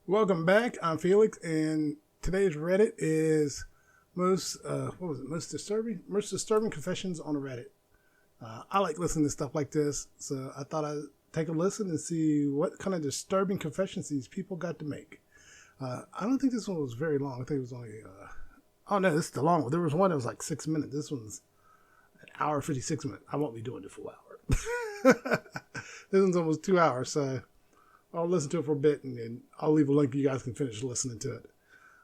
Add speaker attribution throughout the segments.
Speaker 1: Welcome back. I'm Felix, and today's Reddit is most disturbing confessions on Reddit. I like listening to stuff like this, so I thought I'd take a listen and see what kind of disturbing confessions these people got to make. I don't think this one was very long. I think it was only. Oh no, this is the long one. There was one that was like 6 minutes. This one's an hour 56 minutes. I won't be doing it for an hour. This one's almost 2 hours, so I'll listen to it for a bit, and then I'll leave a link. You guys can finish listening to it.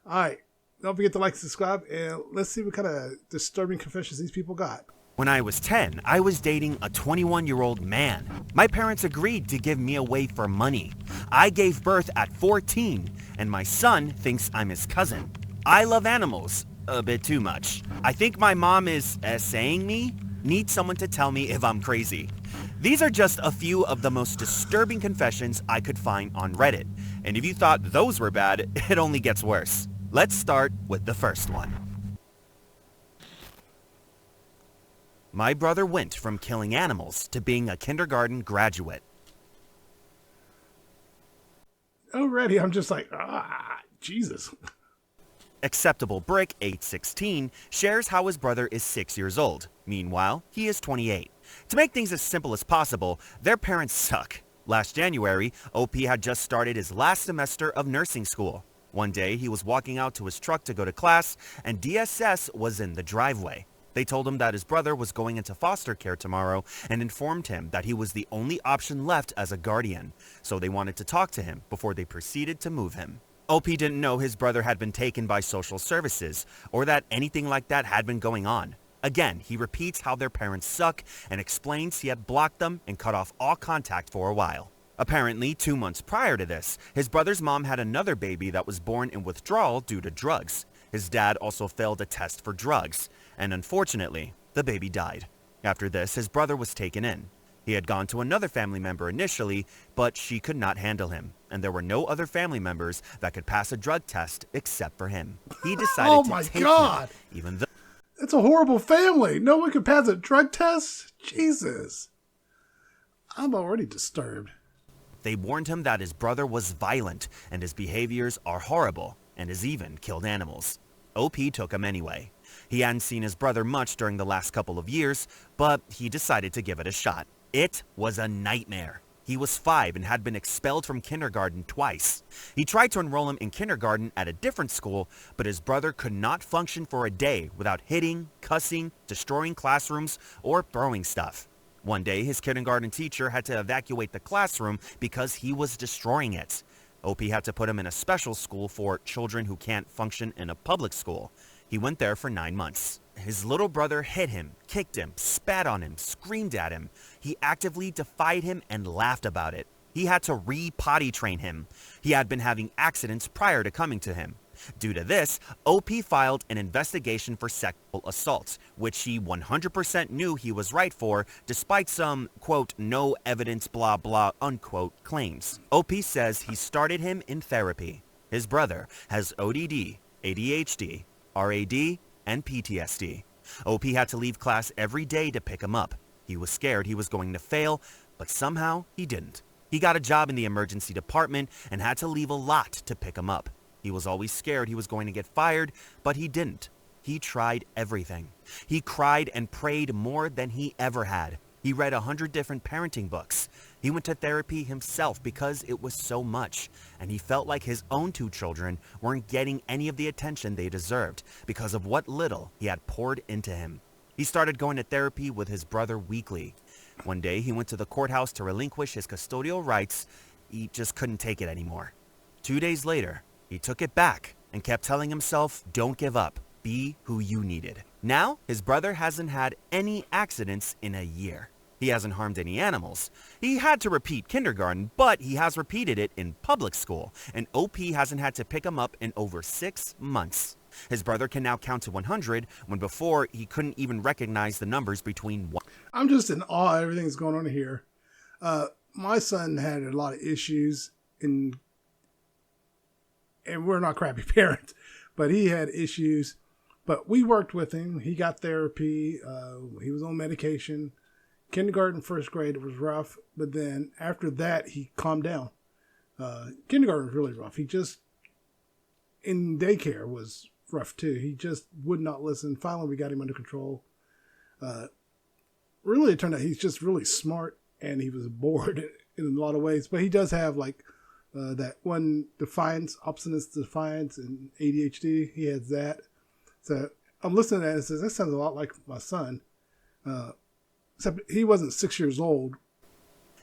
Speaker 1: All right. Don't forget to like, subscribe, and let's see what kind of disturbing confessions these people got.
Speaker 2: When I was 10, I was dating a 21-year-old man. My parents agreed to give me away for money. I gave birth at 14, and my son thinks I'm his cousin. I love animals a bit too much. I think my mom is saying me. Need someone to tell me if I'm crazy. These are just a few of the most disturbing confessions I could find on Reddit. And if you thought those were bad, it only gets worse. Let's start with the first one. My brother went from killing animals to being a kindergarten graduate.
Speaker 1: Already, I'm just like, Jesus.
Speaker 2: Acceptable Brick 816 shares how his brother is 6 years old. Meanwhile, he is 28. To make things as simple as possible, their parents suck. Last January, OP had just started his last semester of nursing school. One day, he was walking out to his truck to go to class, and DSS was in the driveway. They told him that his brother was going into foster care tomorrow and informed him that he was the only option left as a guardian, so they wanted to talk to him before they proceeded to move him. OP didn't know his brother had been taken by social services or that anything like that had been going on. Again, he repeats how their parents suck and explains he had blocked them and cut off all contact for a while. Apparently, 2 months prior to this, his brother's mom had another baby that was born in withdrawal due to drugs. His dad also failed a test for drugs, and unfortunately, the baby died. After this, his brother was taken in. He had gone to another family member initially, but she could not handle him, and there were no other family members that could pass a drug test except for him. He decided to take him, even though
Speaker 1: it's a horrible family. No one could pass a drug test? Jesus. I'm already disturbed.
Speaker 2: They warned him that his brother was violent and his behaviors are horrible and has even killed animals. OP took him anyway. He hadn't seen his brother much during the last couple of years, but he decided to give it a shot. It was a nightmare. He was 5 and had been expelled from kindergarten twice. He tried to enroll him in kindergarten at a different school, but his brother could not function for a day without hitting, cussing, destroying classrooms, or throwing stuff. One day, his kindergarten teacher had to evacuate the classroom because he was destroying it. OP had to put him in a special school for children who can't function in a public school. He went there for 9 months. His little brother hit him, kicked him, spat on him, screamed at him. He actively defied him and laughed about it. He had to re-potty train him. He had been having accidents prior to coming to him. Due to this, OP filed an investigation for sexual assault, which he 100% knew he was right for, despite some, quote, no evidence blah blah, unquote, claims. OP says he started him in therapy. His brother has ODD, ADHD, RAD, and PTSD. OP had to leave class every day to pick him up. He was scared he was going to fail, but somehow he didn't. He got a job in the emergency department and had to leave a lot to pick him up. He was always scared he was going to get fired, but he didn't. He tried everything. He cried and prayed more than he ever had. He read 100 different parenting books. He went to therapy himself because it was so much, and he felt like his own 2 children weren't getting any of the attention they deserved because of what little he had poured into him. He started going to therapy with his brother weekly. One day, he went to the courthouse to relinquish his custodial rights. He just couldn't take it anymore. 2 days later, he took it back and kept telling himself, don't give up, be who you needed. Now, his brother hasn't had any accidents in a year. He hasn't harmed any animals. He had to repeat kindergarten, but he has repeated it in public school, and OP hasn't had to pick him up in over 6 months. His brother can now count to 100, when before he couldn't even recognize the numbers between 1.
Speaker 1: I'm just in awe of everything that's going on here. My son had a lot of issues, and we're not crappy parents, but he had issues. But we worked with him. He got therapy. He was on medication. Kindergarten, first grade, it was rough. But then after that, he calmed down. Kindergarten was really rough. He just, in daycare, was rough too. He just would not listen. Finally, we got him under control. Really, it turned out he's just really smart, and he was bored in a lot of ways. But he does have like that one defiance, obstinate defiance, and ADHD. He has that. So I'm listening to that and it says, that sounds a lot like my son. Except he wasn't 6 years old.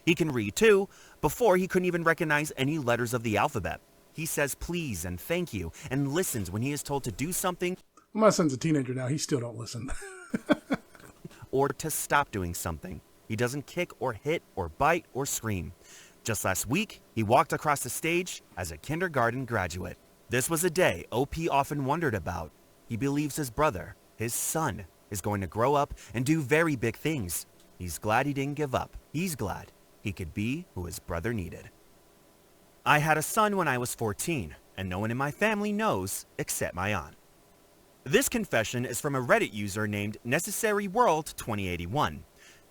Speaker 2: He can read too. Before, he couldn't even recognize any letters of the alphabet. He says please and thank you and listens when he is told to do something.
Speaker 1: My son's a teenager now. He still don't listen.
Speaker 2: Or to stop doing something. He doesn't kick or hit or bite or scream. Just last week, he walked across the stage as a kindergarten graduate. This was a day OP often wondered about. He believes his brother, his son, is going to grow up and do very big things. He's glad he didn't give up. He's glad he could be who his brother needed. I had a son when I was 14, and no one in my family knows except my aunt. This confession is from a Reddit user named NecessaryWorld2081.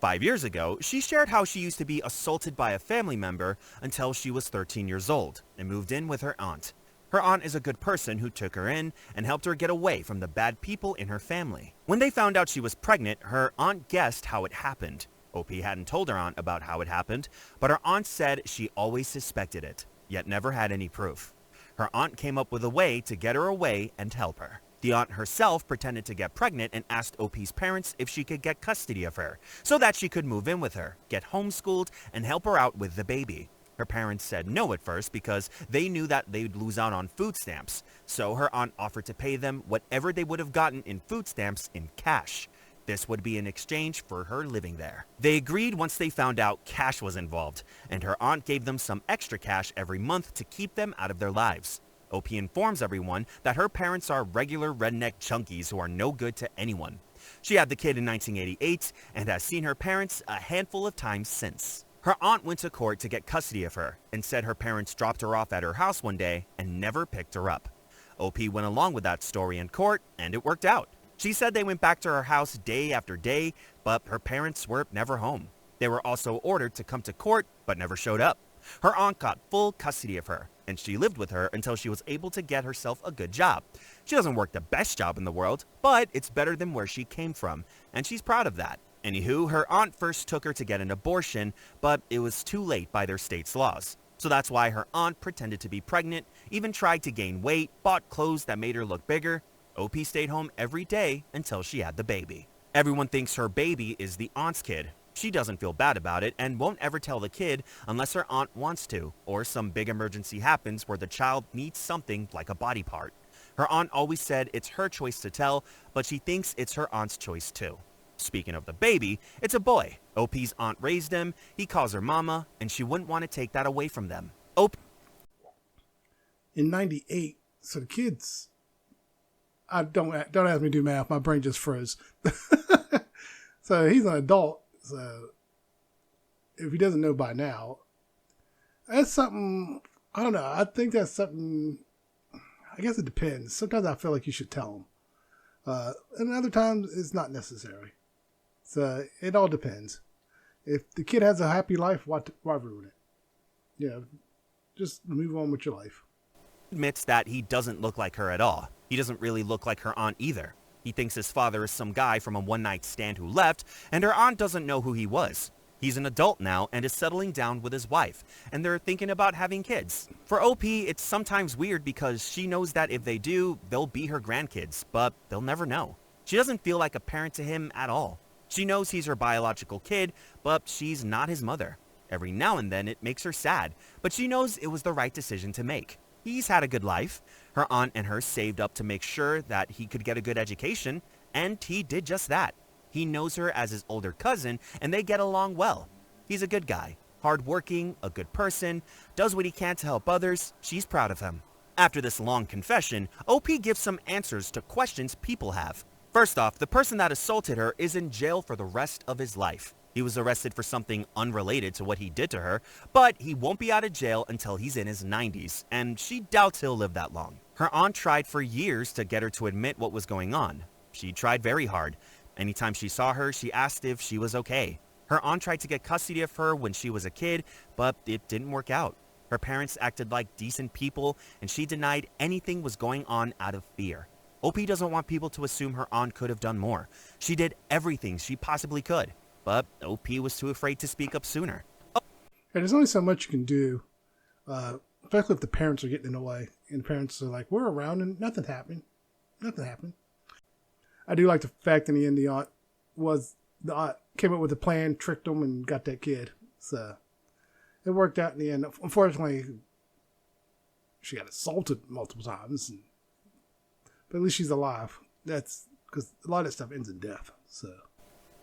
Speaker 2: 5 years ago, she shared how she used to be assaulted by a family member until she was 13 years old and moved in with her aunt. Her aunt is a good person who took her in and helped her get away from the bad people in her family. When they found out she was pregnant, her aunt guessed how it happened. OP hadn't told her aunt about how it happened, but her aunt said she always suspected it, yet never had any proof. Her aunt came up with a way to get her away and help her. The aunt herself pretended to get pregnant and asked OP's parents if she could get custody of her, so that she could move in with her, get homeschooled, and help her out with the baby. Her parents said no at first because they knew that they'd lose out on food stamps, so her aunt offered to pay them whatever they would have gotten in food stamps in cash. This would be in exchange for her living there. They agreed once they found out cash was involved, and her aunt gave them some extra cash every month to keep them out of their lives. OP informs everyone that her parents are regular redneck junkies who are no good to anyone. She had the kid in 1988 and has seen her parents a handful of times since. Her aunt went to court to get custody of her and said her parents dropped her off at her house one day and never picked her up. OP went along with that story in court, and it worked out. She said they went back to her house day after day, but her parents were never home. They were also ordered to come to court, but never showed up. Her aunt got full custody of her, and she lived with her until she was able to get herself a good job. She doesn't work the best job in the world, but it's better than where she came from, and she's proud of that. Anywho, her aunt first took her to get an abortion, but it was too late by their state's laws. So that's why her aunt pretended to be pregnant, even tried to gain weight, bought clothes that made her look bigger. OP stayed home every day until she had the baby. Everyone thinks her baby is the aunt's kid. She doesn't feel bad about it and won't ever tell the kid unless her aunt wants to, or some big emergency happens where the child needs something like a body part. Her aunt always said it's her choice to tell, but she thinks it's her aunt's choice too. Speaking of the baby, it's a boy. OP's aunt raised him, he calls her mama, and she wouldn't want to take that away from them.
Speaker 1: In 98, so the kids, don't ask me to do math, my brain just froze. So he's an adult, so if he doesn't know by now, that's something, I don't know, I think that's something, I guess it depends. Sometimes I feel like you should tell them. And other times it's not necessary. So it all depends. If the kid has a happy life, why ruin it? Yeah, just move on with your life.
Speaker 2: Admits that he doesn't look like her at all. He doesn't really look like her aunt either. He thinks his father is some guy from a one-night stand who left, and her aunt doesn't know who he was. He's an adult now and is settling down with his wife, and they're thinking about having kids. For OP, it's sometimes weird because she knows that if they do, they'll be her grandkids, but they'll never know. She doesn't feel like a parent to him at all. She knows he's her biological kid, but she's not his mother. Every now and then it makes her sad, but she knows it was the right decision to make. He's had a good life. Her aunt and her saved up to make sure that he could get a good education, and he did just that. He knows her as his older cousin, and they get along well. He's a good guy, hardworking, a good person, does what he can to help others. She's proud of him. After this long confession, OP gives some answers to questions people have. First off, the person that assaulted her is in jail for the rest of his life. He was arrested for something unrelated to what he did to her, but he won't be out of jail until he's in his 90s, and she doubts he'll live that long. Her aunt tried for years to get her to admit what was going on. She tried very hard. Anytime she saw her, she asked if she was okay. Her aunt tried to get custody of her when she was a kid, but it didn't work out. Her parents acted like decent people, and she denied anything was going on out of fear. OP doesn't want people to assume her aunt could have done more. She did everything she possibly could, but OP was too afraid to speak up sooner.
Speaker 1: And there's only so much you can do, especially if the parents are getting in the way. And the parents are like, we're around and nothing happened. Nothing happened. I do like the fact in the end the aunt came up with a plan, tricked them, and got that kid. So it worked out in the end. Unfortunately, she got assaulted multiple times. But at least she's alive. That's because a lot of that stuff ends in death. So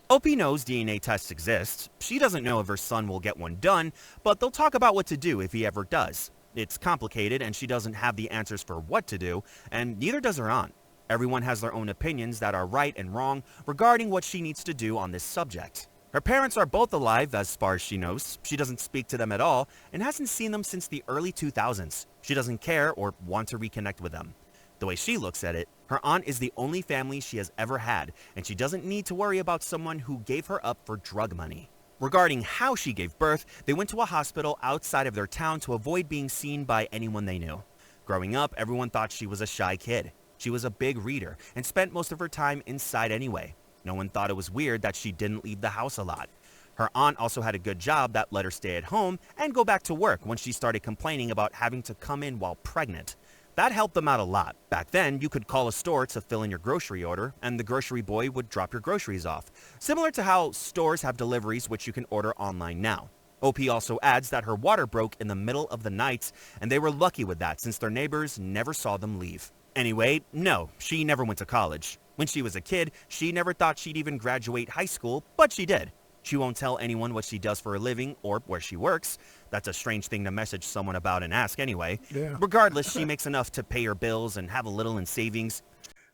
Speaker 2: OP knows DNA tests exist. She doesn't know if her son will get one done, but they'll talk about what to do if he ever does. It's complicated, and she doesn't have the answers for what to do, and neither does her aunt. Everyone has their own opinions that are right and wrong regarding what she needs to do on this subject. Her parents are both alive as far as she knows. She doesn't speak to them at all and hasn't seen them since the early 2000s. She doesn't care or want to reconnect with them. The way she looks at it, her aunt is the only family she has ever had, and she doesn't need to worry about someone who gave her up for drug money. Regarding how she gave birth, they went to a hospital outside of their town to avoid being seen by anyone they knew. Growing up, everyone thought she was a shy kid. She was a big reader and spent most of her time inside anyway. No one thought it was weird that she didn't leave the house a lot. Her aunt also had a good job that let her stay at home and go back to work when she started complaining about having to come in while pregnant. That helped them out a lot. Back then, you could call a store to fill in your grocery order, and the grocery boy would drop your groceries off, similar to how stores have deliveries which you can order online now. OP also adds that her water broke in the middle of the night, and they were lucky with that since their neighbors never saw them leave. Anyway, no, she never went to college. When she was a kid, she never thought she'd even graduate high school, but she did. She won't tell anyone what she does for a living or where she works. That's a strange thing to message someone about and ask anyway.
Speaker 1: Yeah.
Speaker 2: Regardless, she makes enough to pay her bills and have a little in savings.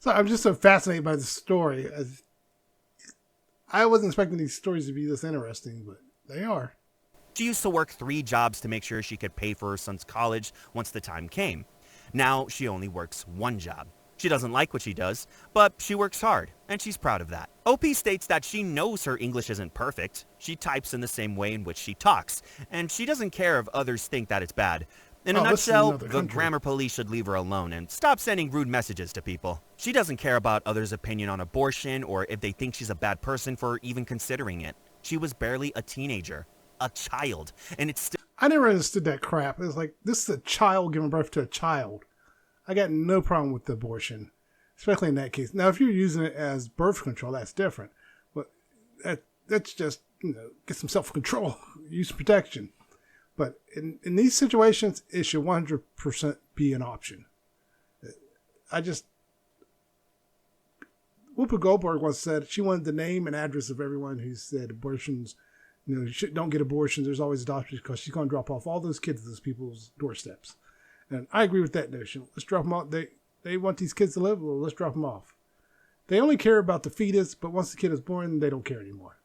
Speaker 1: So I'm just so fascinated by the story. I wasn't expecting these stories to be this interesting, but they are.
Speaker 2: She used to work 3 jobs to make sure she could pay for her son's college once the time came. Now she only works 1 job. She doesn't like what she does, but she works hard, and she's proud of that. OP states that she knows her English isn't perfect. She types in the same way in which she talks, and she doesn't care if others think that it's bad. In a nutshell, the grammar police should leave her alone and stop sending rude messages to people. She doesn't care about others' opinion on abortion or if they think she's a bad person for even considering it. She was barely a teenager, a child, and it's still...
Speaker 1: I never understood that crap. It was like, this is a child giving birth to a child. I got no problem with the abortion, especially in that case. Now, if you're using it as birth control, that's different. But that's just, get some self-control, use protection. But in these situations, it should 100% be an option. Whoopi Goldberg once said she wanted the name and address of everyone who said abortions, don't get abortions, there's always adoptions, because she's going to drop off all those kids at those people's doorsteps. And I agree with that notion. Let's drop them off. They want these kids to live. Well, let's drop them off. They only care about the fetus, but once the kid is born, they don't care anymore.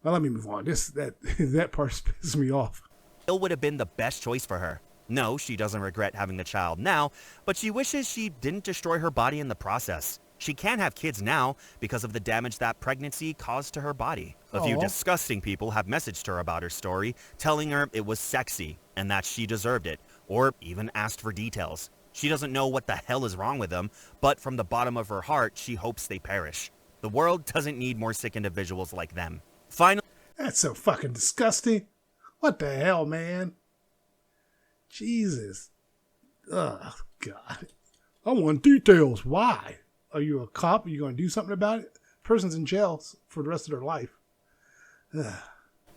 Speaker 1: Well, let me move on. That part pisses me off.
Speaker 2: It would have been the best choice for her. No, she doesn't regret having the child now, but she wishes she didn't destroy her body in the process. She can't have kids now because of the damage that pregnancy caused to her body. A few disgusting people have messaged her about her story, telling her it was sexy and that she deserved it, or even asked for details. She doesn't know what the hell is wrong with them, but from the bottom of her heart, she hopes they perish. The world doesn't need more sick individuals like them. Finally,
Speaker 1: that's so fucking disgusting. What the hell, man? Jesus. Oh, God. I want details. Why? Are you a cop? Are you going to do something about it? Person's in jail for the rest of their life.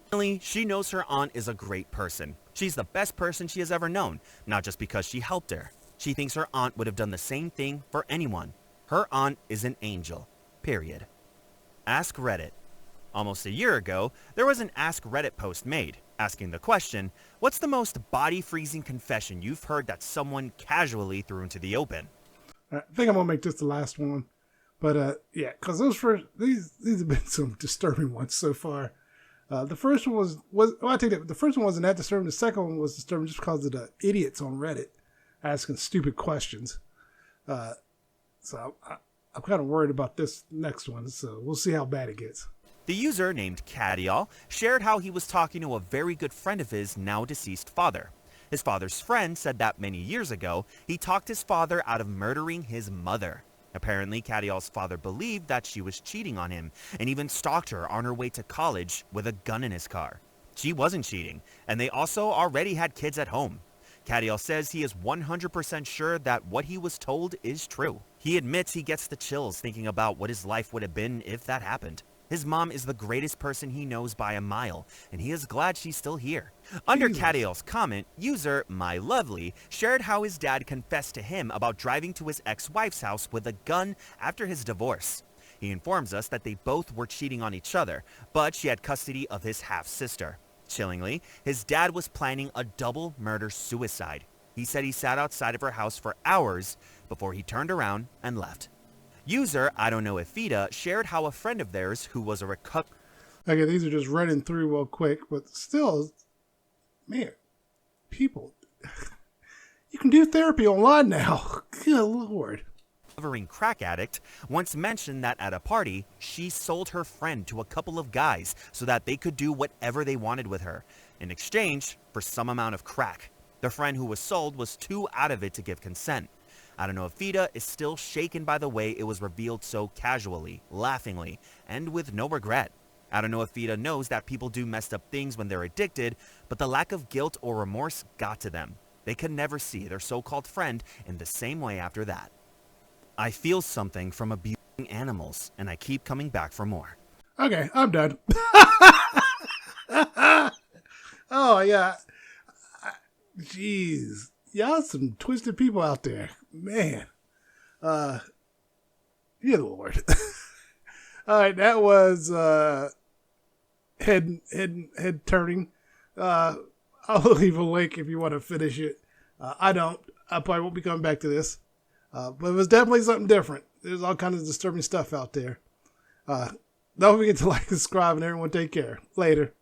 Speaker 2: Finally, she knows her aunt is a great person. She's the best person she has ever known, not just because she helped her. She thinks her aunt would have done the same thing for anyone. Her aunt is an angel. Period. Ask Reddit. Almost a year ago, there was an Ask Reddit post made, asking the question, what's the most body-freezing confession you've heard that someone casually threw into the open?
Speaker 1: I think I'm going to make this the last one. But, yeah, because these have been some disturbing ones so far. The first one I take that. The first one wasn't that disturbing. The second one was disturbing just because of the idiots on Reddit asking stupid questions. So I'm kind of worried about this next one. So we'll see how bad it gets.
Speaker 2: The user named Cadial shared how he was talking to a very good friend of his now deceased father. His father's friend said that many years ago, he talked his father out of murdering his mother. Apparently, Cadial's father believed that she was cheating on him and even stalked her on her way to college with a gun in his car. She wasn't cheating, and they also already had kids at home. Cadial says he is 100% sure that what he was told is true. He admits he gets the chills thinking about what his life would have been if that happened. His mom is the greatest person he knows by a mile, and he is glad she's still here. Under Cadial's comment, user MyLovely shared how his dad confessed to him about driving to his ex-wife's house with a gun after his divorce. He informs us that they both were cheating on each other, but she had custody of his half-sister. Chillingly, his dad was planning a double murder-suicide. He said he sat outside of her house for hours before he turned around and left. User I don't know if Fida shared how a friend of theirs who was a
Speaker 1: Okay, these are just running through real quick, but still, man, people, you can do therapy online now. Good Lord.
Speaker 2: recovering crack addict once mentioned that at a party, she sold her friend to a couple of guys so that they could do whatever they wanted with her in exchange for some amount of crack. The friend who was sold was too out of it to give consent. I don't know if Fida is still shaken by the way it was revealed so casually, laughingly, and with no regret. I don't know if Fida knows that people do messed up things when they're addicted, but the lack of guilt or remorse got to them. They could never see their so-called friend in the same way after that. I feel something from abusing animals, and I keep coming back for more.
Speaker 1: Okay, I'm done. Oh, yeah. Jeez. Y'all some twisted people out there. Man. Dear Lord. All right, that was head turning. I'll leave a link if you want to finish it. I don't. I probably won't be coming back to this. But it was definitely something different. There's all kinds of disturbing stuff out there. Don't forget to like and subscribe, and everyone take care. Later.